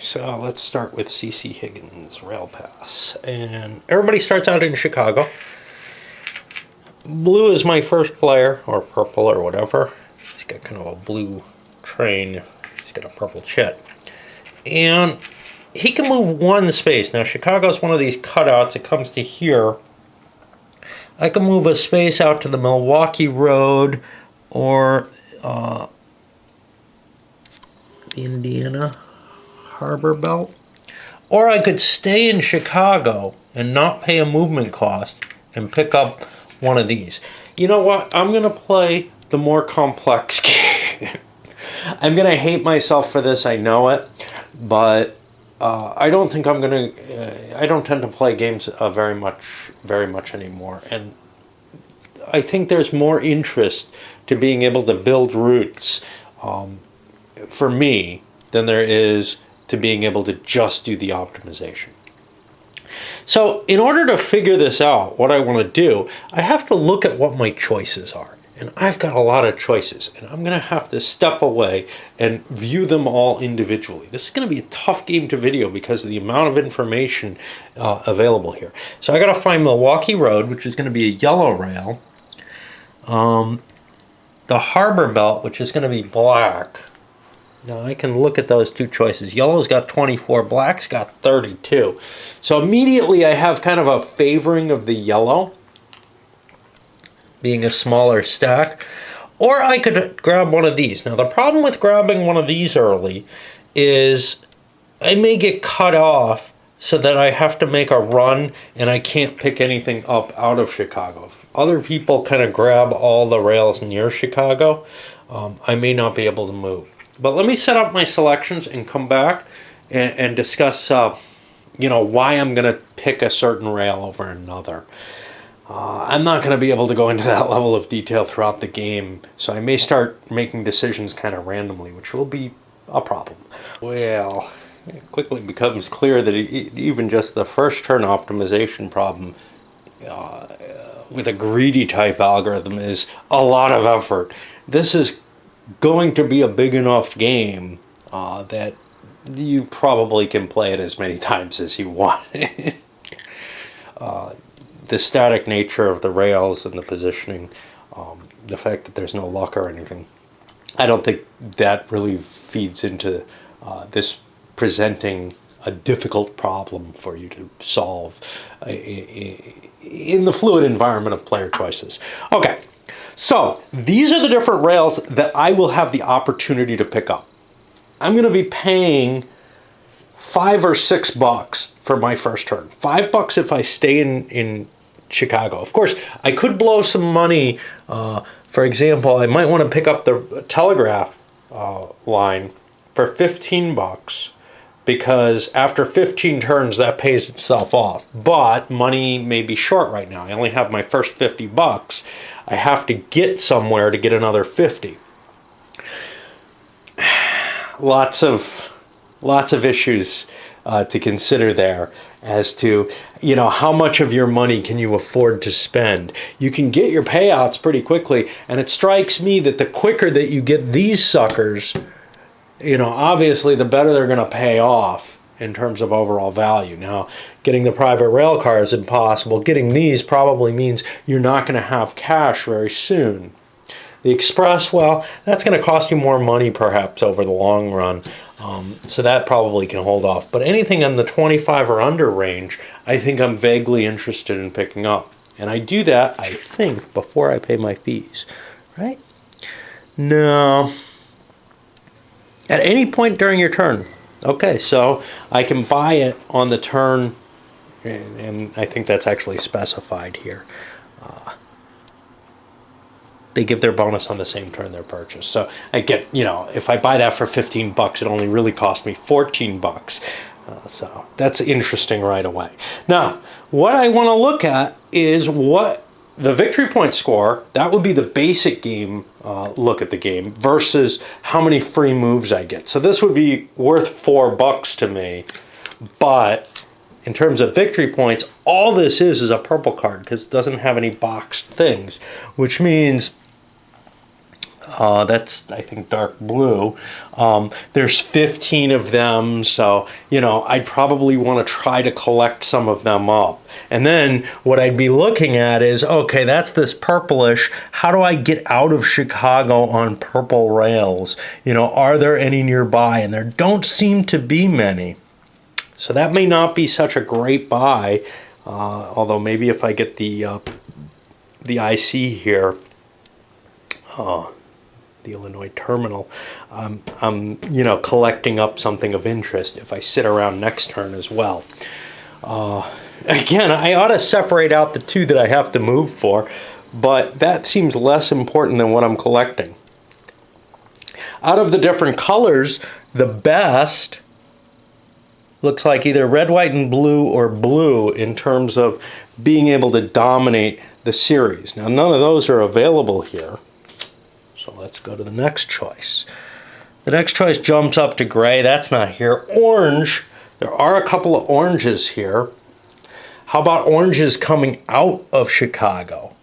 So let's start with CC Higgins, Rail Pass. And everybody starts out in Chicago. Blue is my first player, or purple, or whatever. He's got kind of a blue train. He's got a purple chit. And he can move one space. Now, Chicago's one of these cutouts. It comes to here. I can move a space out to the Milwaukee Road or the Indiana Harbor Belt. Or I could stay in Chicago and not pay a movement cost and pick up one of these. You know what? I'm going to play the more complex game. I'm going to hate myself for this, I know it, but I don't think I'm going to, I don't tend to play games very much anymore. And I think there's more interest to being able to build routes for me than there is to being able to just do the optimization. So in order to figure this out, what I want to do, I have to look at what my choices are. And I've got a lot of choices, and I'm going to have to step away and view them all individually. This is going to be a tough game to video because of the amount of information available here. So I got to find Milwaukee Road, which is going to be a yellow rail. The Harbor Belt, which is going to be black. Now I can look at those two choices. Yellow's got 24, black's got 32. So immediately I have kind of a favoring of the yellow, being a smaller stack. Or I could grab one of these. Now the problem with grabbing one of these early is I may get cut off so that I have to make a run and I can't pick anything up out of Chicago. If other people kind of grab all the rails near Chicago, I may not be able to move. But let me set up my selections and come back and discuss, why I'm going to pick a certain rail over another. I'm not going to be able to go into that level of detail throughout the game, so I may start making decisions kind of randomly, which will be a problem. Well, it quickly becomes clear that even just the first turn optimization problem with a greedy type algorithm is a lot of effort. This is going to be a big enough game that you probably can play it as many times as you want. The static nature of the rails and the positioning, the fact that there's no luck or anything, I don't think that really feeds into this presenting a difficult problem for you to solve in the fluid environment of player choices. Okay. So these are the different rails that I will have the opportunity to pick up. I'm going to be paying $5 or $6 for my first turn. $5 if I stay in Chicago. Of course, I could blow some money. For example, I might want to pick up the telegraph line for $15 because after 15 turns that pays itself off. But money may be short right now. I only have my first $50. I have to get somewhere to get another 50. Lots of issues to consider there as to, how much of your money can you afford to spend. You can get your payouts pretty quickly, and it strikes me that the quicker that you get these suckers, obviously the better they're going to pay off in terms of overall value. Now, getting the private rail car is impossible. Getting these probably means you're not going to have cash very soon. The express, well, that's going to cost you more money perhaps over the long run. So that probably can hold off. But anything in the 25 or under range, I think I'm vaguely interested in picking up. And I do that, I think, before I pay my fees. Right? No. At any point during your turn. Okay, so I can buy it on the turn, and I think that's actually specified here. They give their bonus on the same turn they're purchased. So I get, if I buy that for $15, it only really cost me $14. So that's interesting right away. Now, what I want to look at is what the victory point score, that would be the basic game look at the game, versus how many free moves I get. So this would be worth $4 to me, but in terms of victory points, all this is a purple card because it doesn't have any boxed things, which means That's, I think, dark blue. There's 15 of them, so, I'd probably want to try to collect some of them up. And then what I'd be looking at is, okay, that's this purplish. How do I get out of Chicago on purple rails? Are there any nearby? And there don't seem to be many. So that may not be such a great buy, although maybe if I get the IC here, the Illinois terminal, I'm collecting up something of interest if I sit around next turn as well. Again, I ought to separate out the two that I have to move for, but that seems less important than what I'm collecting. Out of the different colors, the best looks like either red, white, and blue or blue in terms of being able to dominate the series. Now, none of those are available here. So let's go to the next choice. The next choice jumps up to gray. That's not here. Orange. There are a couple of oranges here. How about oranges coming out of Chicago?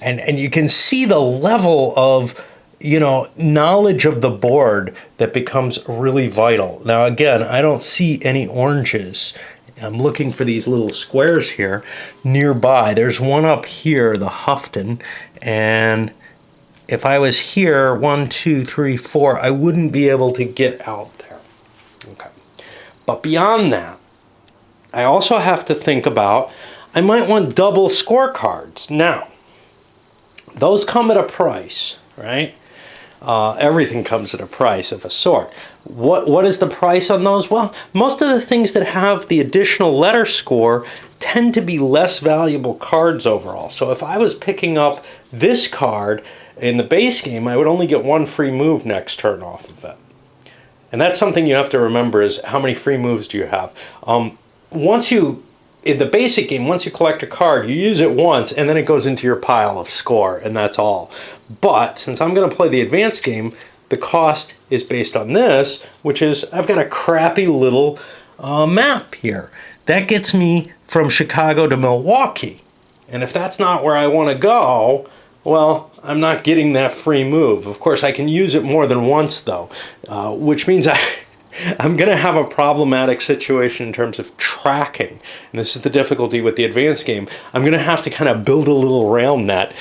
And you can see the level of, knowledge of the board that becomes really vital. Now, again, I don't see any oranges. I'm looking for these little squares here nearby. There's one up here, the Houghton, and if I was here, 1, 2, 3, 4, I wouldn't be able to get out there. Okay. But beyond that, I also have to think about, I might want double scorecards. Now, those come at a price, right? Everything comes at a price of a sort. What is the price on those? Well, most of the things that have the additional letter score tend to be less valuable cards overall. So if I was picking up this card in the base game, I would only get one free move next turn off of it. And that's something you have to remember, is how many free moves do you have. In the basic game, once you collect a card, you use it once, and then it goes into your pile of score, and that's all. But since I'm going to play the advanced game, the cost is based on this, which is I've got a crappy little map here. That gets me from Chicago to Milwaukee. And if that's not where I want to go, well, I'm not getting that free move. Of course, I can use it more than once, though, which means I'm going to have a problematic situation in terms of tracking. And this is the difficulty with the advanced game. I'm going to have to kind of build a little rail net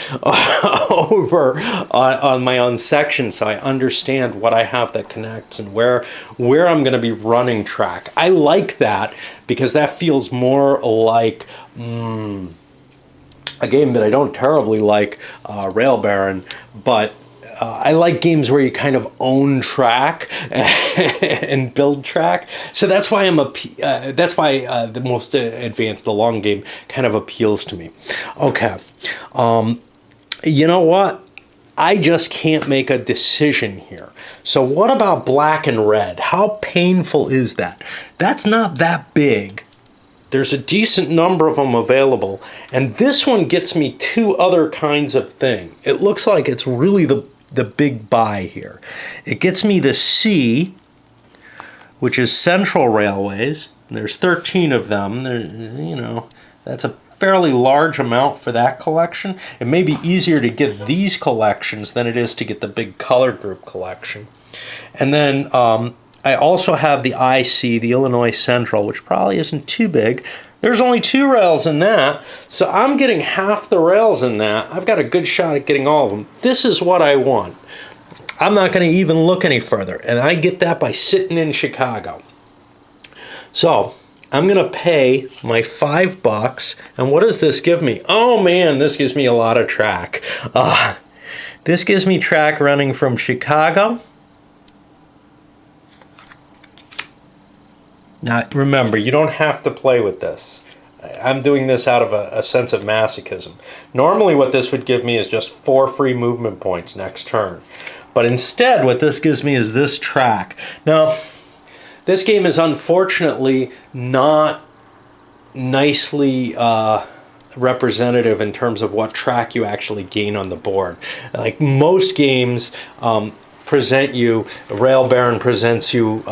over on my own section so I understand what I have that connects and where I'm going to be running track. I like that because that feels more like a game that I don't terribly like, Rail Baron, but I like games where you kind of own track and build track. So that's why the most advanced, the long game, kind of appeals to me. Okay, you know what? I just can't make a decision here. So what about black and red? How painful is that? That's not that big. There's a decent number of them available, and this one gets me two other kinds of thing. It looks like it's really the big buy here. It gets me the C, which is Central Railways. There's 13 of them. That's a fairly large amount for that collection. It may be easier to get these collections than it is to get the big color group collection. And then I also have the IC, the Illinois Central, which probably isn't too big. There's only 2 rails in that, so I'm getting half the rails in that. I've got a good shot at getting all of them. This is what I want. I'm not going to even look any further, and I get that by sitting in Chicago. So I'm going to pay my $5, and what does this give me? Oh man, this gives me a lot of track. This gives me track running from Chicago. Now, remember, you don't have to play with this. I'm doing this out of a sense of masochism. Normally, what this would give me is just 4 free movement points next turn. But instead, what this gives me is this track. Now, this game is unfortunately not nicely representative in terms of what track you actually gain on the board. Like most games, present you, Rail Baron presents you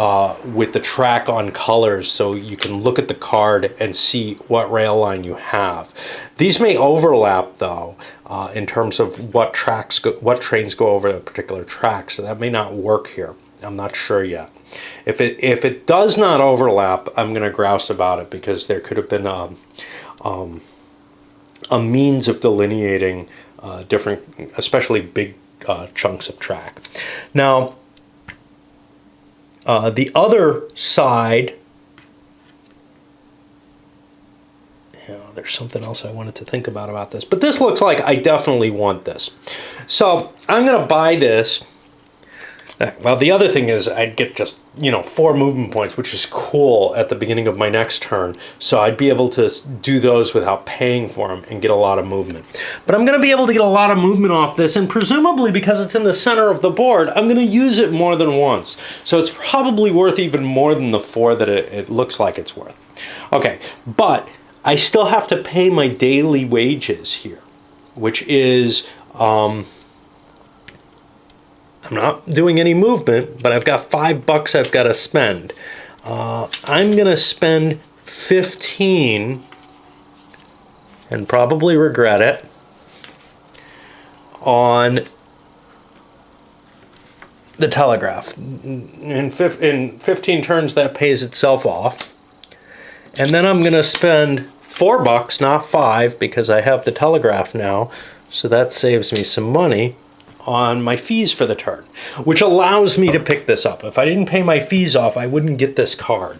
with the track on colors, so you can look at the card and see what rail line you have. These may overlap though, in terms of what trains go over a particular track, so that may not work here. I'm not sure yet. If it does not overlap, I'm going to grouse about it, because there could have been a means of delineating different, especially big chunks of track. Now, the other side, there's something else I wanted to think about this, but this looks like I definitely want this. So I'm going to buy this. Well, the other thing is I'd get just, 4 movement points, which is cool at the beginning of my next turn. So I'd be able to do those without paying for them and get a lot of movement. But I'm going to be able to get a lot of movement off this, and presumably because it's in the center of the board, I'm going to use it more than once. So it's probably worth even more than the 4 that it looks like it's worth. Okay, but I still have to pay my daily wages here, which is... I'm not doing any movement, but I've got $5 I've got to spend. I'm going to spend 15 and probably regret it on the telegraph. In 15 turns, that pays itself off. And then I'm going to spend $4, not 5, because I have the telegraph now, so that saves me some money on my fees for the turn, which allows me to pick this up. If I didn't pay my fees off, I wouldn't get this card.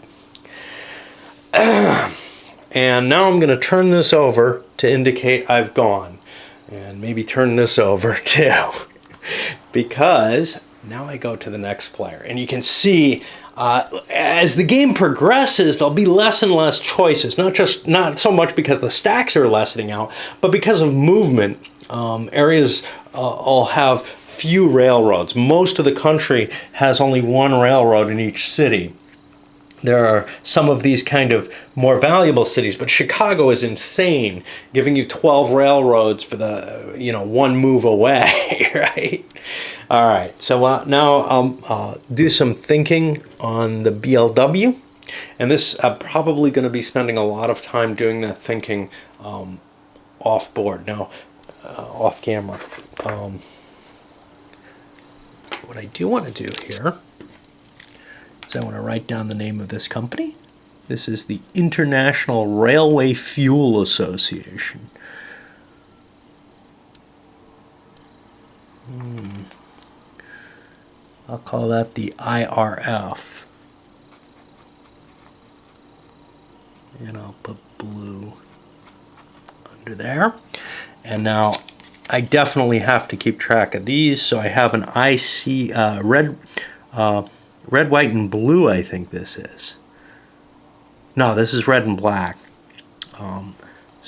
And now I'm going to turn this over to indicate I've gone, and maybe turn this over too, because now I go to the next player, and you can see as the game progresses, there'll be less and less choices. Not so much because the stacks are lessening out, but because of movement. Areas all have few railroads. Most of the country has only one railroad in each city. There are some of these kind of more valuable cities, but Chicago is insane, giving you 12 railroads for the, one move away, right? All right, so now I'll do some thinking on the BLW, and this, I'm probably going to be spending a lot of time doing that thinking off board. Now, off camera. What I do want to do here is I want to write down the name of this company. This is the International Railway Fuel Association. I'll call that the IRF. And I'll put blue under there. And now I definitely have to keep track of these, so I have an IC red, white, and blue. I think this is. No, this is red and black. So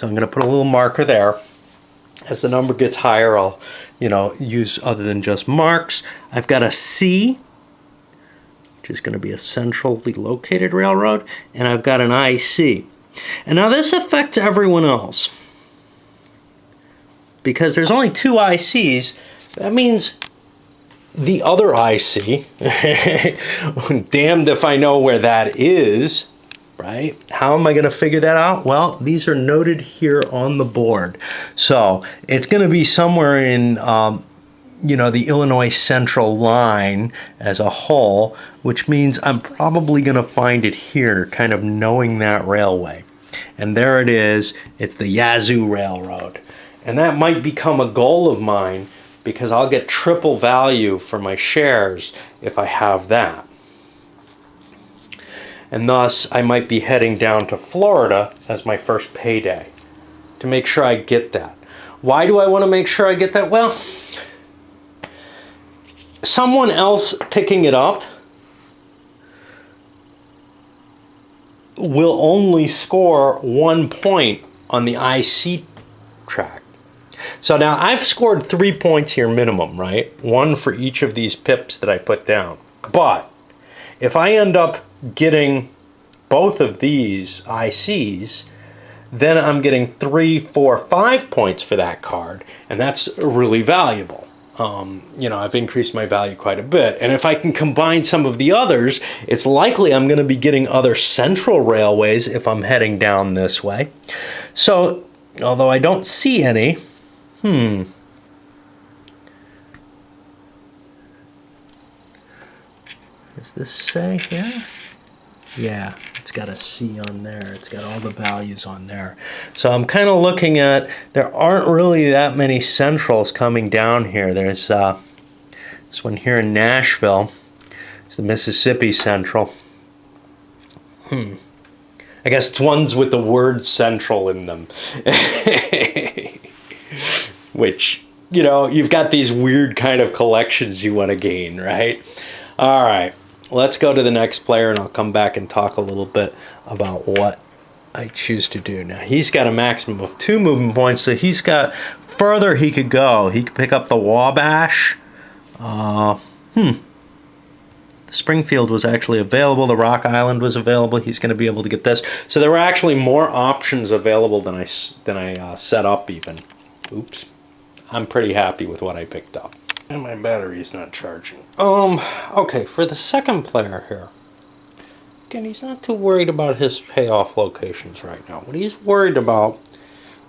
I'm going to put a little marker there. As the number gets higher, I'll, use other than just marks. I've got a C, which is going to be a centrally located railroad, and I've got an IC. And now this affects everyone else, because there's only 2 ICs. That means the other IC, damned if I know where that is, right? How am I going to figure that out? Well, these are noted here on the board. So it's going to be somewhere in, the Illinois Central line as a whole, which means I'm probably going to find it here, kind of knowing that railway. And there it is. It's the Yazoo Railroad. And that might become a goal of mine, because I'll get triple value for my shares if I have that. And thus, I might be heading down to Florida as my first payday to make sure I get that. Why do I want to make sure I get that? Well, someone else picking it up will only score 1 point on the IC track. So now I've scored 3 points here minimum, right? 1 for each of these pips that I put down. But if I end up getting both of these ICs, then I'm getting 3, 4, 5 points for that card, and that's really valuable. you know, I've increased my value quite a bit. And if I can combine some of the others, it's likely I'm going to be getting other central railways if I'm heading down this way. So, although I don't see any, does this say here? Yeah, it's got a C on there. It's got all the values on there. So I'm kind of looking at, there aren't really that many centrals coming down here. There's this one here in Nashville. It's the Mississippi Central. I guess it's ones with the word central in them. Which, you know, you've got these weird kind of collections you want to gain, right? All right. Let's go to the next player, and I'll come back and talk a little bit about what I choose to do. Now, he's got a maximum of 2 movement points, so he's got further he could go. He could pick up the Wabash. Springfield was actually available. The Rock Island was available. He's going to be able to get this. So there were actually more options available than I set up even. Oops. I'm pretty happy with what I picked up. And my battery's not charging. Okay, for the second player here, again, he's not too worried about his payoff locations right now. What he's worried about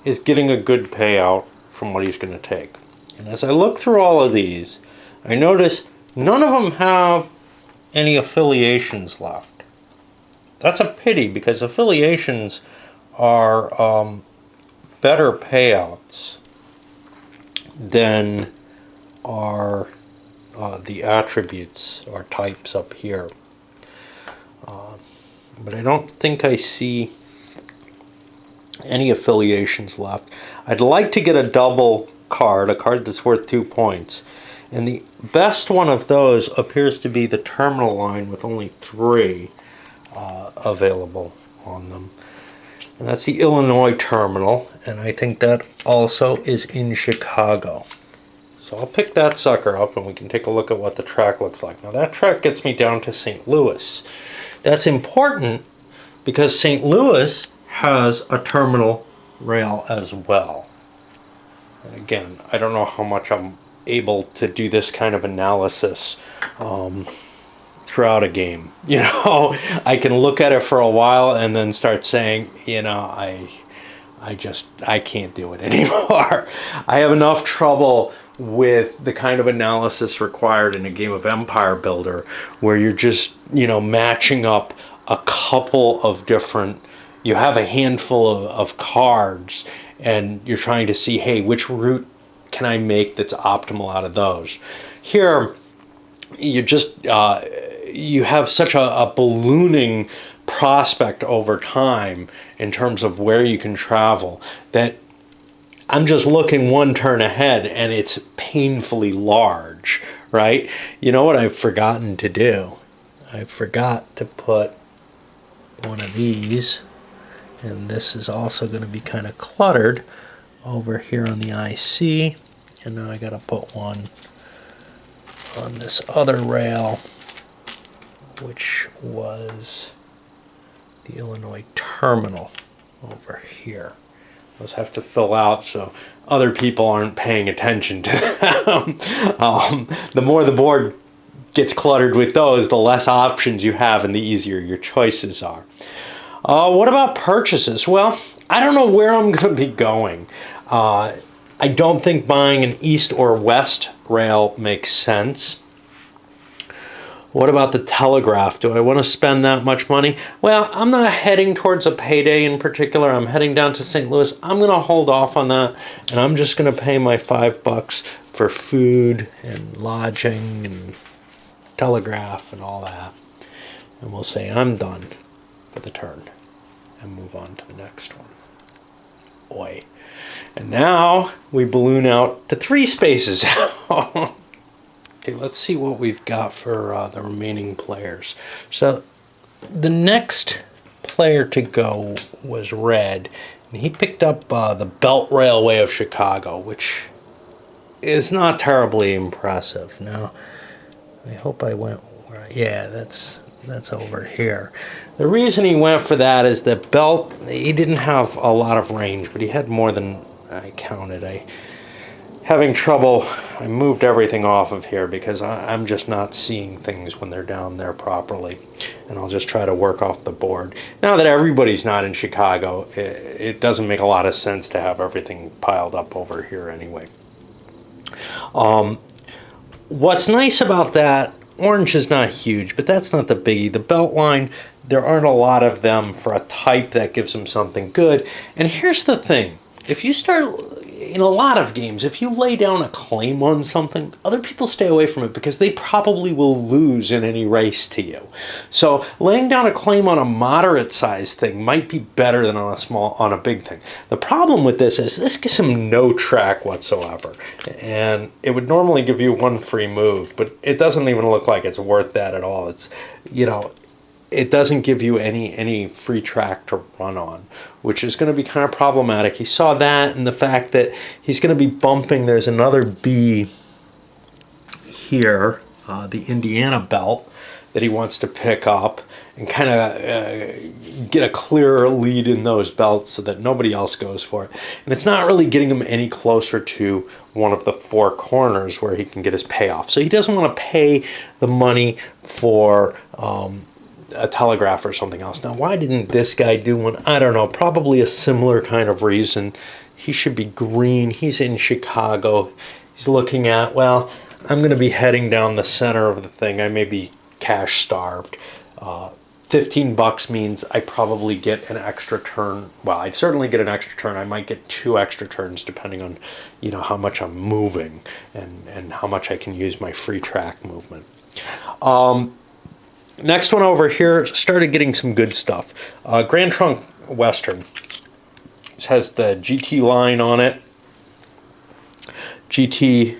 is getting a good payout from what he's going to take. And as I look through all of these, I notice none of them have any affiliations left. That's a pity, because affiliations are better payouts than are the attributes or types up here. But I don't think I see any affiliations left. I'd like to get a double card, a card that's worth 2 points. And the best one of those appears to be the terminal line with only 3 available on them. And that's the Illinois terminal, and I think that also is in Chicago. So I'll pick that sucker up and we can take a look at what the track looks like. Now that track gets me down to St. Louis. That's important because St. Louis has a terminal rail as well. And again, I don't know how much I'm able to do this kind of analysis throughout a game. You know, I can look at it for a while and then start saying, you know, I can't do it anymore. I have enough trouble with the kind of analysis required in a game of Empire Builder where you're just, you know, matching up a couple of different, you have a handful of cards and you're trying to see, hey, which route can I make that's optimal out of those? Here, you just, you have such a ballooning prospect over time in terms of where you can travel that I'm just looking one turn ahead and it's painfully large, right? You know what I've forgotten to do? I forgot to put one of these, and this is also going to be kind of cluttered over here on the IC, and now I got to put one on this other rail, which was the Illinois terminal over here. Those have to fill out so other people aren't paying attention to them. The more the board gets cluttered with those, the less options you have and the easier your choices are. What about purchases? Well, I don't know where I'm going to be going. I don't think buying an east or west rail makes sense. What about the telegraph? Do I want to spend that much money? Well, I'm not heading towards a payday in particular. I'm heading down to St. Louis. I'm going to hold off on that, and I'm just going to pay my $5 for food and lodging and telegraph and all that. And we'll say I'm done for the turn and move on to the next one. Boy. And now we balloon out to 3 spaces. Okay, let's see what we've got for the remaining players. So the next player to go was Red, and he picked up the Belt Railway of Chicago, which is not terribly impressive. Now, I hope I went where, yeah, that's over here. The reason he went for that is that Belt, he didn't have a lot of range, but he had more than I counted. I having trouble. I moved everything off of here because I'm just not seeing things when they're down there properly. And I'll just try to work off the board. Now that everybody's not in Chicago, it doesn't make a lot of sense to have everything piled up over here anyway. What's nice about that, orange is not huge, but that's not the biggie. The belt line, there aren't a lot of them for a type that gives them something good. And here's the thing. If you start, in a lot of games, if you lay down a claim on something, other people stay away from it because they probably will lose in any race to you. So laying down a claim on a moderate sized thing might be better than on a big thing. The problem with this is this gives him no track whatsoever. And it would normally give you one free move, but it doesn't even look like it's worth that at all. It's, you know, it doesn't give you any free track to run on, which is going to be kind of problematic. You saw that and the fact that he's going to be bumping. There's another B here, the Indiana belt, that he wants to pick up and kind of get a clearer lead in those belts so that nobody else goes for it. And it's not really getting him any closer to one of the four corners where he can get his payoff. So he doesn't want to pay the money for a telegraph or something else. Now, why didn't this guy do one? I don't know. Probably a similar kind of reason. He should be green. He's in Chicago. He's looking at, well, I'm going to be heading down the center of the thing. I may be cash starved. $15 means I probably get an extra turn. Well, I'd certainly get an extra turn. I might get 2 extra turns depending on, you know, how much I'm moving and how much I can use my free track movement. Next one over here, started getting some good stuff. Grand Trunk Western. This has the GT line on it. GT,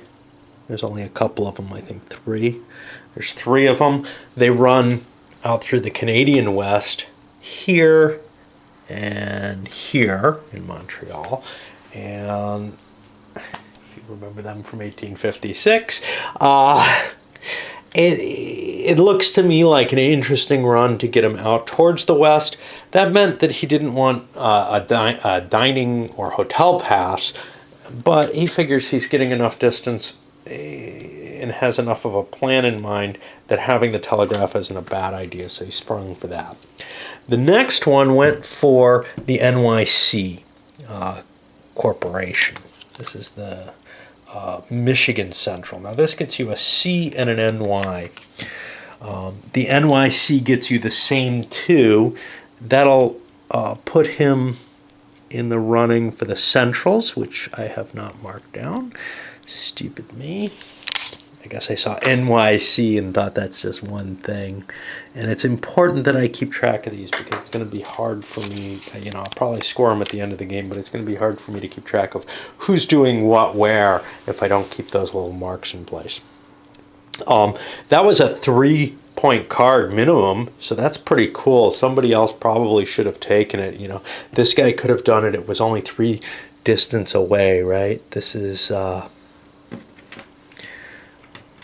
there's only a couple of them, I think 3. There's 3 of them. They run out through the Canadian West, here and here in Montreal. And if you remember them from 1856, it looks to me like an interesting run to get him out towards the west. That meant that he didn't want a dining or hotel pass, but he figures he's getting enough distance and has enough of a plan in mind that having the telegraph isn't a bad idea, so he sprung for that. The next one went for the NYC Corporation. This is the Michigan Central. Now this gets you a C and an NY. The NYC gets you the same 2. That'll put him in the running for the Centrals, which I have not marked down. Stupid me. I guess I saw NYC and thought that's just one thing. And it's important that I keep track of these because it's going to be hard for me. You know, I'll probably score them at the end of the game, but it's going to be hard for me to keep track of who's doing what where if I don't keep those little marks in place. That was a 3-point card minimum, so that's pretty cool. Somebody else probably should have taken it. You know, this guy could have done it. It was only 3 distance away, right? This is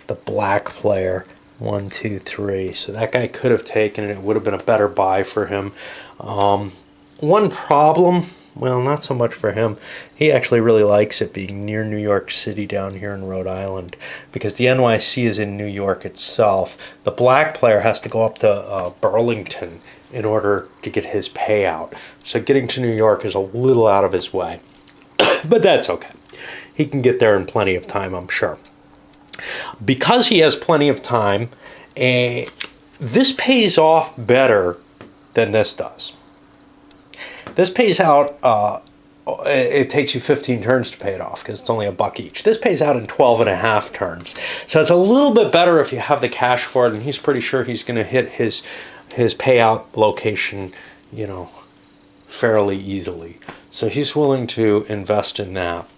the black player, 1, 2, 3. So that guy could have taken it. It would have been a better buy for him. One problem, well, not so much for him. He actually really likes it being near New York City down here in Rhode Island because the NYC is in New York itself. The black player has to go up to Burlington in order to get his payout. So getting to New York is a little out of his way. But that's okay. He can get there in plenty of time, I'm sure. Because he has plenty of time, this pays off better than this does. This pays out, it takes you 15 turns to pay it off because it's only $1 each. This pays out in 12.5 turns. So it's a little bit better if you have the cash for it, and he's pretty sure he's going to hit his payout location, you know, fairly easily. So he's willing to invest in that.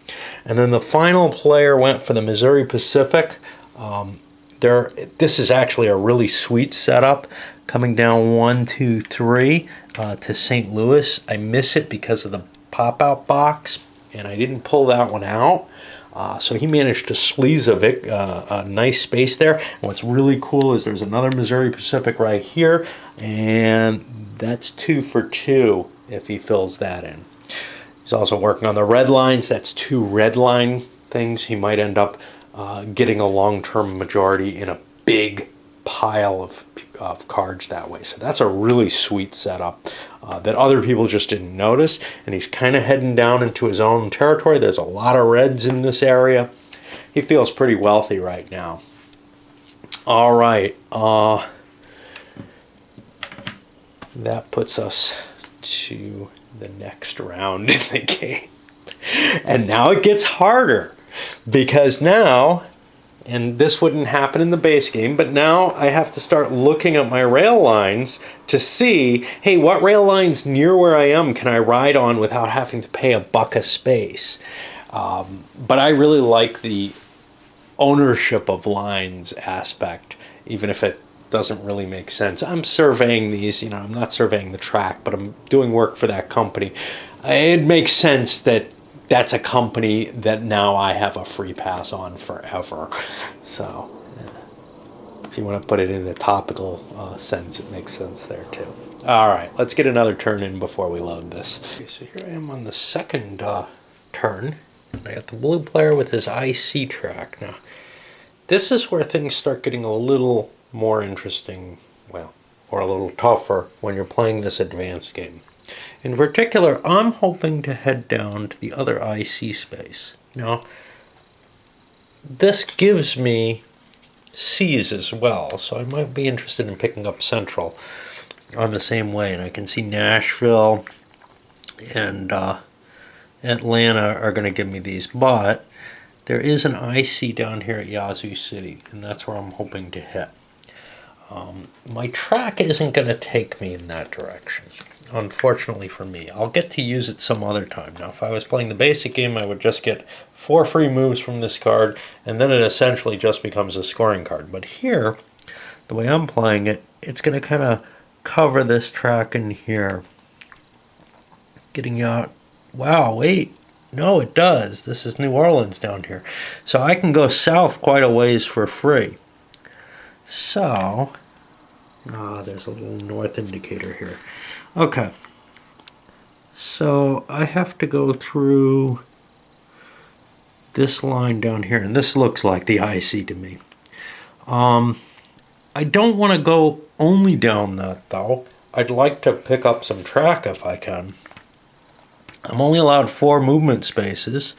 And then the final player went for the Missouri Pacific. This is actually a really sweet setup. Coming down 1, 2, 3 to St. Louis. I miss it because of the pop-out box, and I didn't pull that one out. So he managed to sleaze a nice space there. And what's really cool is there's another Missouri Pacific right here, and that's 2 for 2 if he fills that in. He's also working on the red lines. That's 2 red line things, he might end up getting a long-term majority in a big pile of cards that way. So that's a really sweet setup that other people just didn't notice. And he's kind of heading down into his own territory. There's a lot of reds in this area. He feels pretty wealthy right now. All right. That puts us to the next round in the game. And now it gets harder, because now, and this wouldn't happen in the base game, but now I have to start looking at my rail lines to see, hey, what rail lines near where I am can I ride on without having to pay $1 a space? But I really like the ownership of lines aspect, even if it doesn't really make sense. I'm surveying these, I'm not surveying the track, but I'm doing work for that company. It makes sense that that's a company that now I have a free pass on forever. So if you want to put it in a topical sense, it makes sense there too. All right, let's get another turn in before we load this. Okay, so here I am on the second turn. I got the blue player with his IC track. Now, this is where things start getting a little more interesting, well, or a little tougher when you're playing this advanced game. In particular, I'm hoping to head down to the other IC space. Now, this gives me C's as well, so I might be interested in picking up Central on the same way. And I can see Nashville and Atlanta are going to give me these, but there is an IC down here at Yazoo City, and that's where I'm hoping to hit. My track isn't going to take me in that direction, unfortunately for me. I'll get to use it some other time. Now, if I was playing the basic game, I would just get 4 free moves from this card, and then it essentially just becomes a scoring card. But here, the way I'm playing it, it's going to kind of cover this track in here, getting you out. Wow, wait. No, it does. This is New Orleans down here. So I can go south quite a ways for free. So, there's a little north indicator here. Okay. So I have to go through this line down here, and this looks like the IC to me. I don't want to go only down that, though. I'd like to pick up some track if I can. I'm only allowed 4 movement spaces.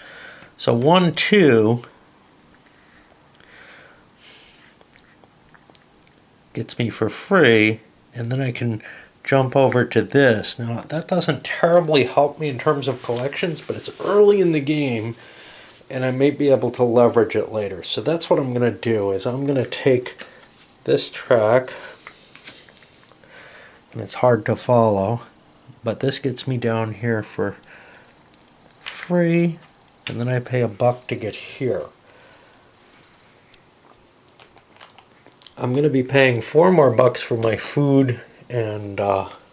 So 1, 2 gets me for free, and then I can jump over to this. Now, that doesn't terribly help me in terms of collections, but it's early in the game, and I may be able to leverage it later. So that's what I'm going to do, is I'm going to take this track, and it's hard to follow, but this gets me down here for free, and then I pay $1 to get here. I'm going to be paying 4 more bucks for my food and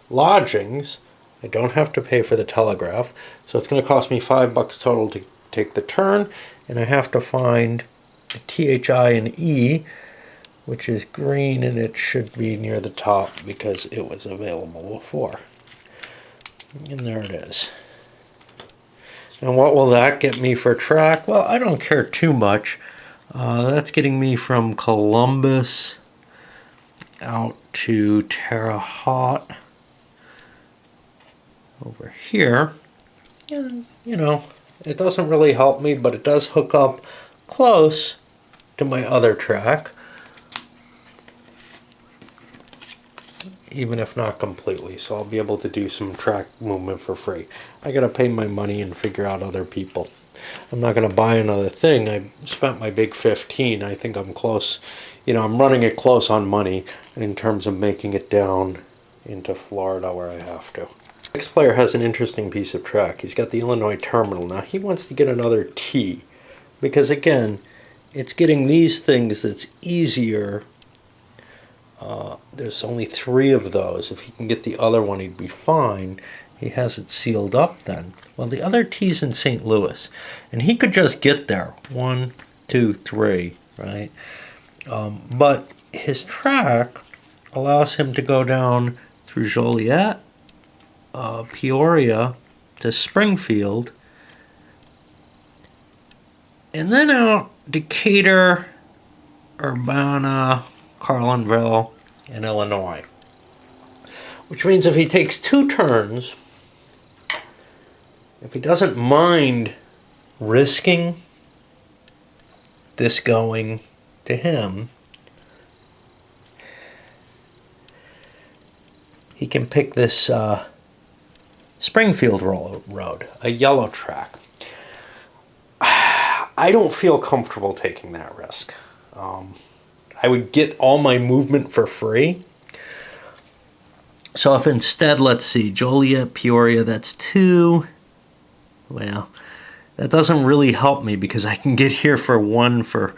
lodgings. I don't have to pay for the telegraph, so it's going to cost me $5 total to take the turn, and I have to find the THI and E, which is green, and it should be near the top because it was available before. And there it is. And what will that get me for track? Well, I don't care too much. That's getting me from Columbus out to Terre Haute over here. And, it doesn't really help me, but it does hook up close to my other track, even if not completely. So I'll be able to do some track movement for free. I gotta pay my money and figure out other people. I'm not gonna buy another thing. I spent my big 15. I think I'm close. I'm running it close on money in terms of making it down into Florida where I have to. Next player has an interesting piece of track. He's got the Illinois terminal. Now he wants to get another T, because again, it's getting these things that's easier. There's only 3 of those. If he can get the other one, he'd be fine. He has it sealed up then. Well, the other T's in St. Louis, and he could just get there. 1, 2, 3, right? But his track allows him to go down through Joliet, Peoria to Springfield, And then out Decatur, Urbana, Carlinville, and Illinois. Which means if he takes 2 turns, if he doesn't mind risking this going to him, he can pick this Springfield Road, a yellow track. I don't feel comfortable taking that risk. I would get all my movement for free. So if instead, let's see, Joliet, Peoria, that's 2. Well, that doesn't really help me because I can get here for 1 for,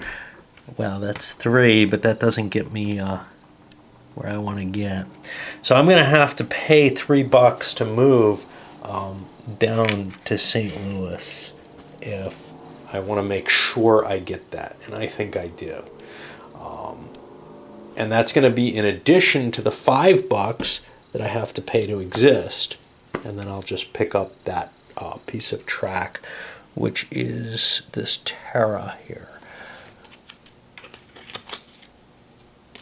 well, that's 3, but that doesn't get me where I want to get. So I'm going to have to pay $3 to move down to St. Louis if I want to make sure I get that, and I think I do. And that's going to be in addition to the $5 that I have to pay to exist, and then I'll just pick up that piece of track, which is this Terra here,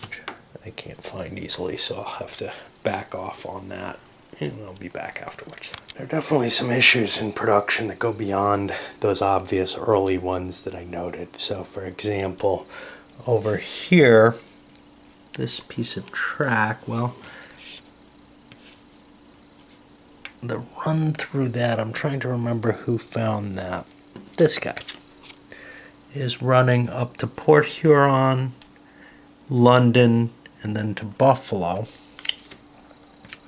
which I can't find easily, so I'll have to back off on that, and I'll be back afterwards. There are definitely some issues in production that go beyond those obvious early ones that I noted. So for example, over here, this piece of track, well, the run through that, I'm trying to remember who found that. This guy is running up to Port Huron, London, and then to Buffalo.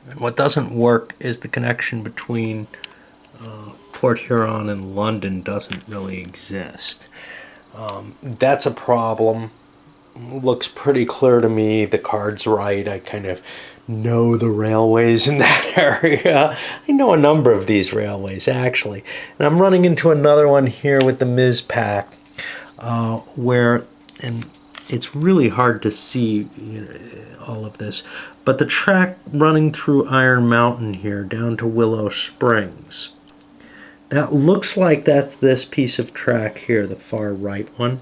And what doesn't work is the connection between Port Huron and London doesn't really exist. That's a problem. Looks pretty clear to me. The card's right. I kind of know the railways in that area. I know a number of these railways, actually. And I'm running into another one here with the Mizpak, where, and it's really hard to see all of this, but the track running through Iron Mountain here down to Willow Springs, that looks like that's this piece of track here, the far right one,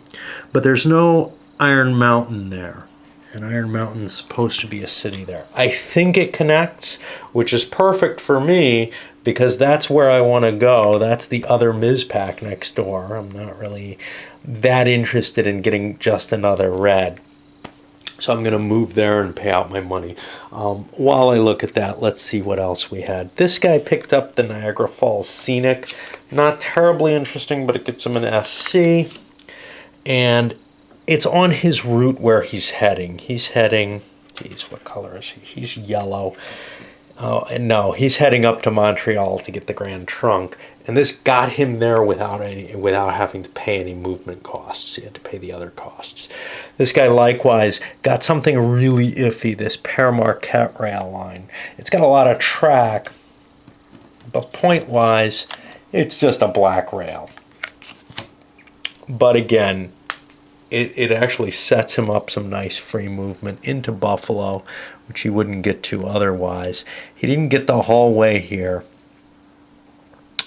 but there's no Iron Mountain there, and Iron Mountain's supposed to be a city there. I think it connects, which is perfect for me because that's where I want to go. That's the other Mizpak next door. I'm not really that interested in getting just another red, so I'm going to move there and pay out my money. While I look at that, let's see what else we had. This guy picked up the Niagara Falls Scenic. Not terribly interesting, but it gets him an SC, and it's on his route where he's heading. He's heading, geez, what color is he? He's yellow. And no, he's heading up to Montreal to get the Grand Trunk. And this got him there without having to pay any movement costs. He had to pay the other costs. This guy likewise got something really iffy, this Père Marquette rail line. It's got a lot of track, but point-wise, it's just a black rail. But again, it actually sets him up some nice free movement into Buffalo, which he wouldn't get to otherwise. He didn't get the whole way here.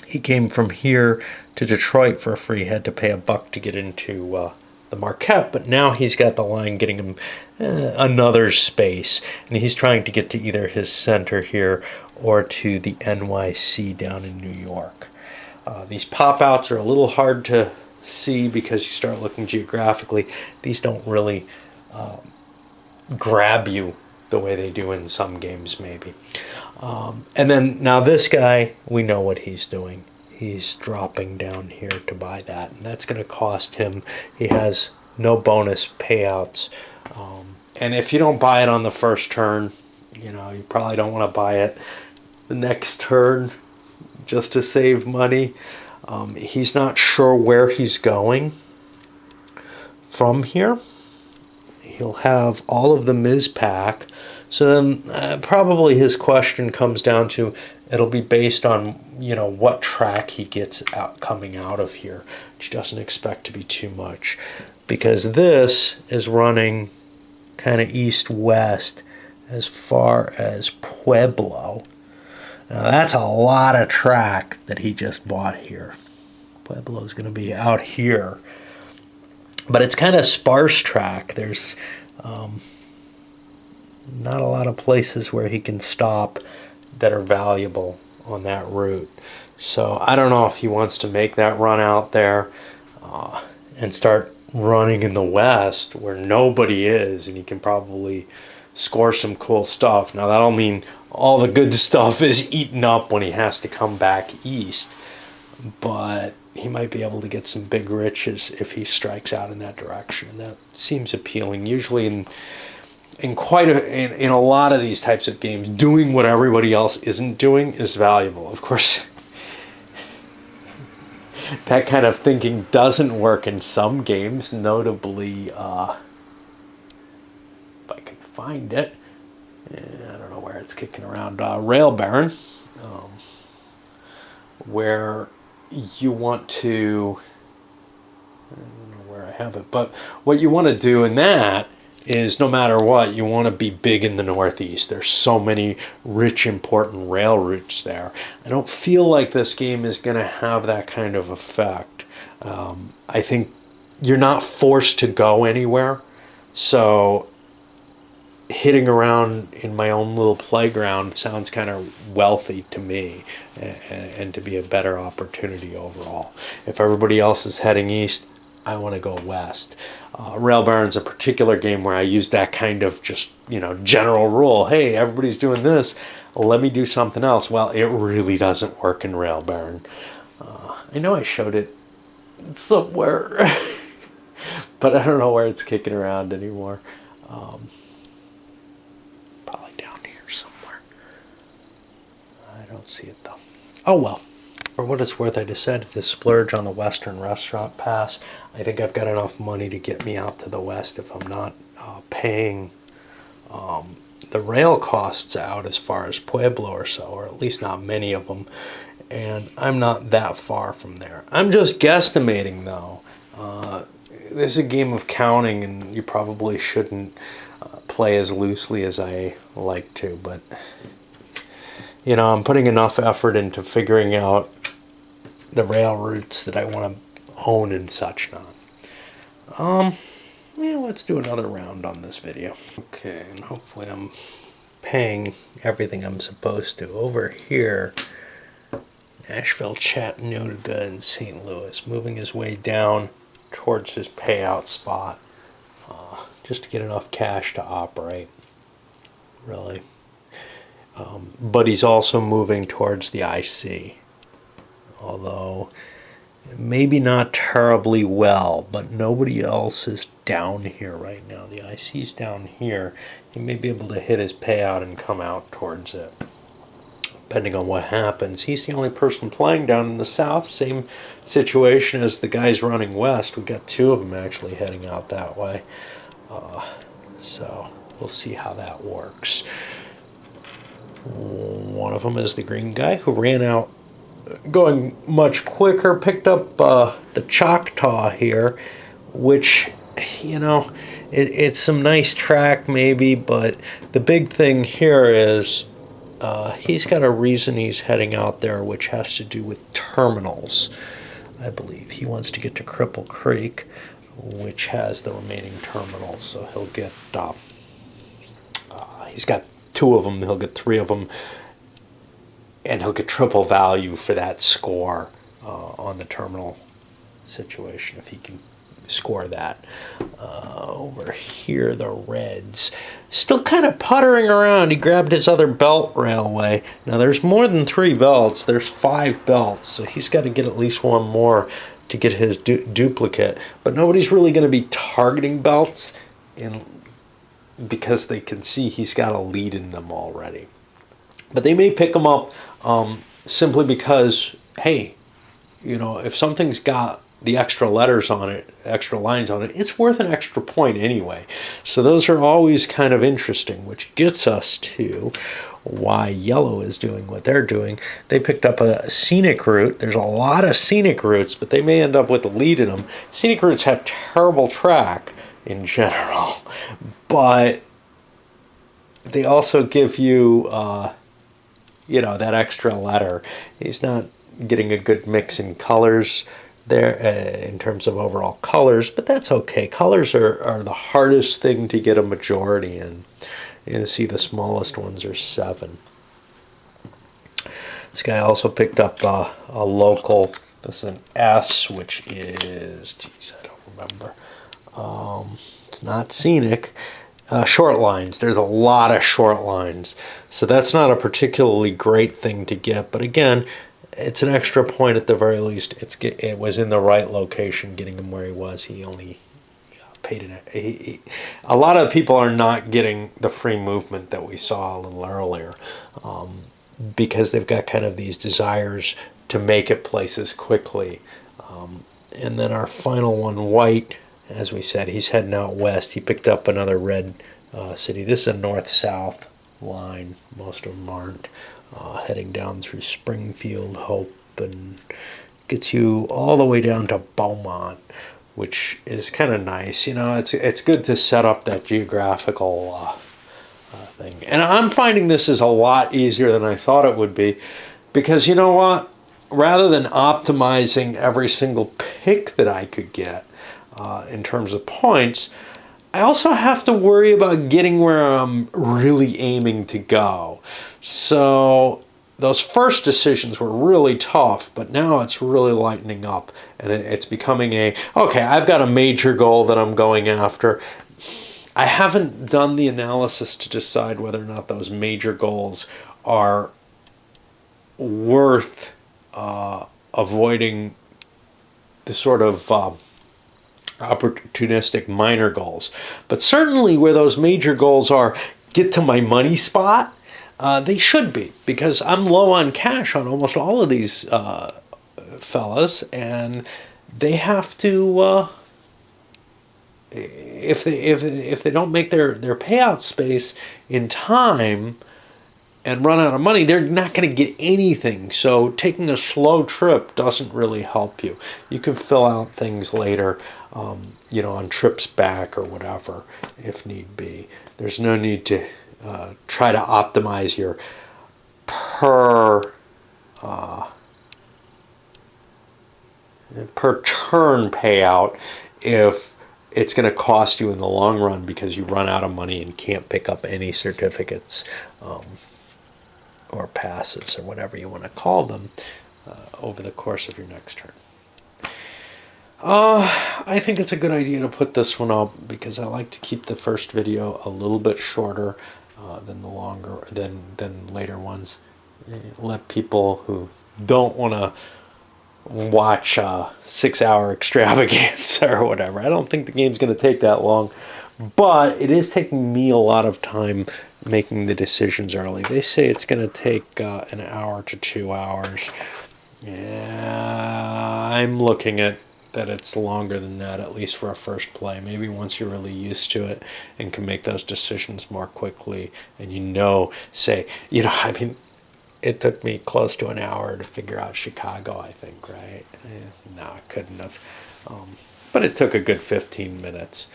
He came from here to Detroit for free, had to pay $1 to get into the Marquette, but now he's got the line getting him another space, and he's trying to get to either his center here or to the NYC down in New York. These pop-outs are a little hard to see because you start looking geographically. These don't really grab you the way they do in some games maybe. And then now this guy, we know what he's doing. He's dropping down here to buy that, and that's going to cost him. He has no bonus payouts, and if you don't buy it on the first turn, you probably don't want to buy it the next turn just to save money. He's not sure where he's going from here. He'll have all of the Mizpak. So then probably his question comes down to, it'll be based on, what track he gets out coming out of here, which doesn't expect to be too much. Because this is running kind of east-west as far as Pueblo. Now that's a lot of track that he just bought here. Pueblo's going to be out here. But it's kind of sparse track. There's not a lot of places where he can stop that are valuable on that route. So I don't know if he wants to make that run out there and start running in the west where nobody is, and he can probably score some cool stuff. Now that'll mean all the good stuff is eaten up when he has to come back east, but he might be able to get some big riches if he strikes out in that direction. That seems appealing. Usually in a lot of these types of games, doing what everybody else isn't doing is valuable. Of course, that kind of thinking doesn't work in some games, notably, if I can find it, I don't know where it's kicking around, Rail Baron, where you want to, I don't know where I have it, but what you want to do in that is, no matter what, you want to be big in the Northeast. There's so many rich, important rail routes there. I don't feel like this game is going to have that kind of effect. I think you're not forced to go anywhere. So hitting around in my own little playground sounds kind of wealthy to me, and to be a better opportunity overall. If everybody else is heading east, I want to go west. Rail Baron's a particular game where I use that kind of just, general rule. Hey, everybody's doing this, let me do something else. Well, it really doesn't work in Rail Baron. I know I showed it somewhere, but I don't know where it's kicking around anymore. Probably down here somewhere. I don't see it though. Oh well. For what it's worth, I decided to splurge on the Western Restaurant Pass. I think I've got enough money to get me out to the west if I'm not paying the rail costs out as far as Pueblo or so, or at least not many of them. And I'm not that far from there. I'm just guesstimating, though. This is a game of counting, and you probably shouldn't play as loosely as I like to, but I'm putting enough effort into figuring out the rail routes that I want to own and such not. Let's do another round on this video. Okay, and hopefully I'm paying everything I'm supposed to. Over here, Nashville, Chattanooga, and St. Louis, moving his way down towards his payout spot, just to get enough cash to operate, really. But he's also moving towards the IC, although maybe not terribly well, but nobody else is down here right now. The IC's down here. He may be able to hit his payout and come out towards it, depending on what happens. He's the only person playing down in the south. Same situation as the guys running west. We got two of them actually heading out that way. So we'll see how that works. One of them is the green guy who ran out going much quicker, picked up the Choctaw here, which, it's some nice track maybe, but the big thing here is he's got a reason he's heading out there, which has to do with terminals, I believe. He wants to get to Cripple Creek, which has the remaining terminals, so he'll get, he's got two of them, he'll get three of them, and he'll get triple value for that score on the terminal situation if he can score that. Over here, the Reds still kind of puttering around. He grabbed his other belt railway. Now there's more than 3 belts. There's 5 belts, so he's got to get at least one more to get his duplicate. But nobody's really going to be targeting belts because they can see he's got a lead in them already. But they may pick them up simply because, hey, if something's got the extra letters on it, extra lines on it, it's worth an extra point anyway. So those are always kind of interesting, which gets us to why yellow is doing what they're doing. They picked up a scenic route. There's a lot of scenic routes, but they may end up with a lead in them. Scenic routes have terrible track in general, but they also give you that extra letter. He's not getting a good mix in colors there in terms of overall colors, but that's okay. Colors are the hardest thing to get a majority in. You see the smallest ones are 7. This guy also picked up a local. This is an S, which is, geez, I don't remember. It's not scenic. Short lines. There's a lot of short lines. So that's not a particularly great thing to get. But again, it's an extra point at the very least. It was in the right location, getting him where he was. He only paid it. A lot of people are not getting the free movement that we saw a little earlier, because they've got kind of these desires to make it places quickly. And then our final one, White, as we said, he's heading out west. He picked up another red city. This is a north-south line. Most of them aren't. Heading down through Springfield, Hope, and gets you all the way down to Beaumont, which is kind of nice. You know, it's good to set up that geographical thing. And I'm finding this is a lot easier than I thought it would be, because you know what? Rather than optimizing every single pick that I could get in terms of points, I also have to worry about getting where I'm really aiming to go. So those first decisions were really tough, but now it's really lightening up, and it's becoming okay, I've got a major goal that I'm going after. I haven't done the analysis to decide whether or not those major goals are worth avoiding the sort of opportunistic minor goals. But certainly where those major goals are, get to my money spot, they should be, because I'm low on cash on almost all of these fellas, and they have to, if they don't make their payout space in time and run out of money, they're not going to get anything. So taking a slow trip doesn't really help you. You can fill out things later, you know, on trips back or whatever, if need be. There's no need to try to optimize your per turn payout if it's going to cost you in the long run because you run out of money and can't pick up any certificates or passes or whatever you want to call them over the course of your next turn. I think it's a good idea to put this one up because I like to keep the first video a little bit shorter than the longer than later ones. Let people who don't want to watch a 6-hour extravaganza or whatever. I don't think the game's going to take that long, but it is taking me a lot of time making the decisions early. They say it's going to take an hour to 2 hours. Yeah, I'm looking at that it's longer than that, at least for a first play. Maybe once you're really used to it and can make those decisions more quickly, and say, I mean, it took me close to an hour to figure out Chicago, I think, right? No, I couldn't have. But it took a good 15 minutes.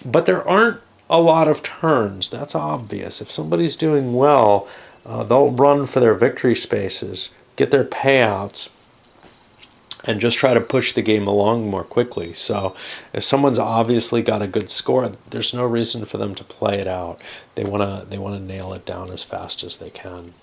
But there aren't a lot of turns. That's obvious. If somebody's doing well, they'll run for their victory spaces, get their payouts, and just try to push the game along more quickly. So if someone's obviously got a good score, there's no reason for them to play it out. They want to nail it down as fast as they can.